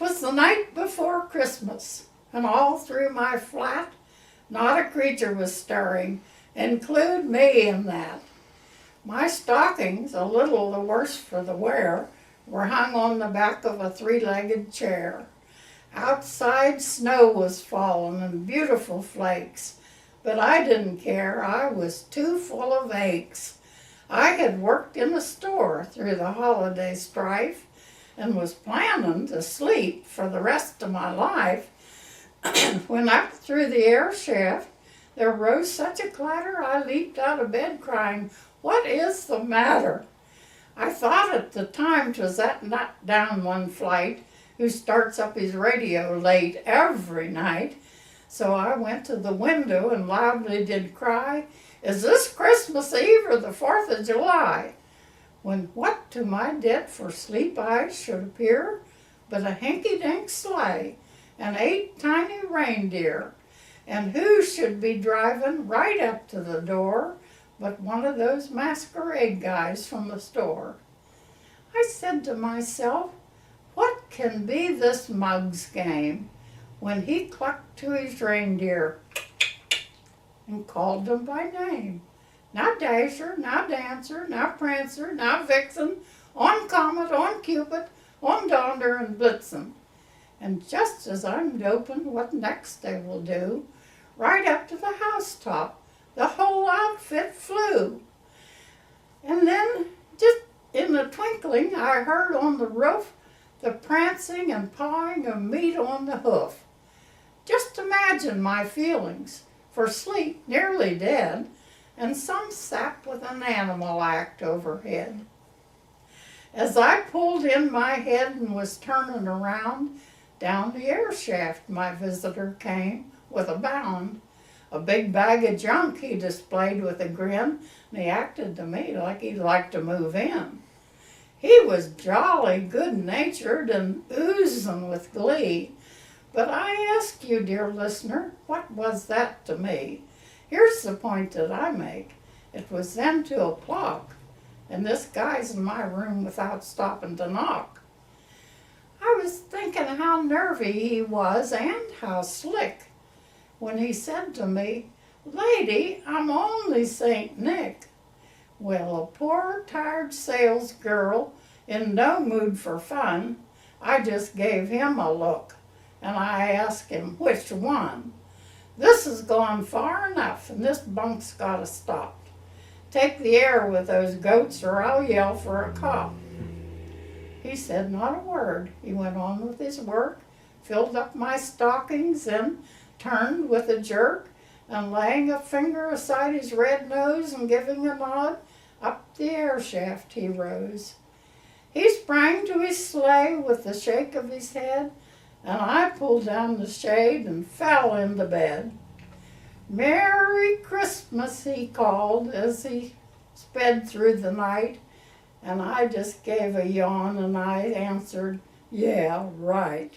'Twas the night before Christmas, and all through my flat not a creature was stirring, include me in that. My stockings, a little the worse for the wear, were hung on the back of a three-legged chair. Outside snow was falling in beautiful flakes, but I didn't care. I was too full of aches. I had worked in a store through the holiday strife and was planning to sleep for the rest of my life when up through the air shaft there rose such a clatter I leaped out of bed crying, "What is the matter?" I thought at the time 'twas that nut down one flight who starts up his radio late every night. So I went to the window and loudly did cry, "Is this Christmas Eve or the 4th of July?" When what to my dead for sleep eyes should appear but a hinky-dink sleigh and 8 tiny reindeer, and who should be driving right up to the door but one of those masquerade guys from the store. I said to myself, what can be this mug's game, when he clucked to his reindeer and called them by name. Now Dasher, now Dancer, now Prancer, now Vixen, on Comet, on Cupid, on Donder and Blitzen. And just as I'm doping what next they will do, right up to the housetop, the whole outfit flew. And then, just in a twinkling, I heard on the roof the prancing and pawing of meat on the hoof. Just imagine my feelings, for sleep nearly dead, and some sap with an animal act overhead. As I pulled in my head and was turning around, down the air shaft my visitor came with a bound. A big bag of junk he displayed with a grin, and he acted to me like he'd like to move in. He was jolly good-natured and oozing with glee. But I ask you, dear listener, what was that to me? Here's the point that I make. It was then 2:00, and this guy's in my room without stopping to knock. I was thinking how nervy he was and how slick when he said to me, "Lady, I'm only St. Nick." Well, a poor, tired sales girl in no mood for fun, I just gave him a look, and I asked him which one. "This has gone far enough, and this bunk's got to stop. Take the air with those goats, or I'll yell for a cop." He said not a word. He went on with his work, filled up my stockings, then turned with a jerk, and laying a finger aside his red nose and giving a nod, up the air shaft he rose. He sprang to his sleigh with the shake of his head, and I pulled down the shade and fell into bed. "Merry Christmas," he called as he sped through the night, and I just gave a yawn and I answered, "Yeah, right."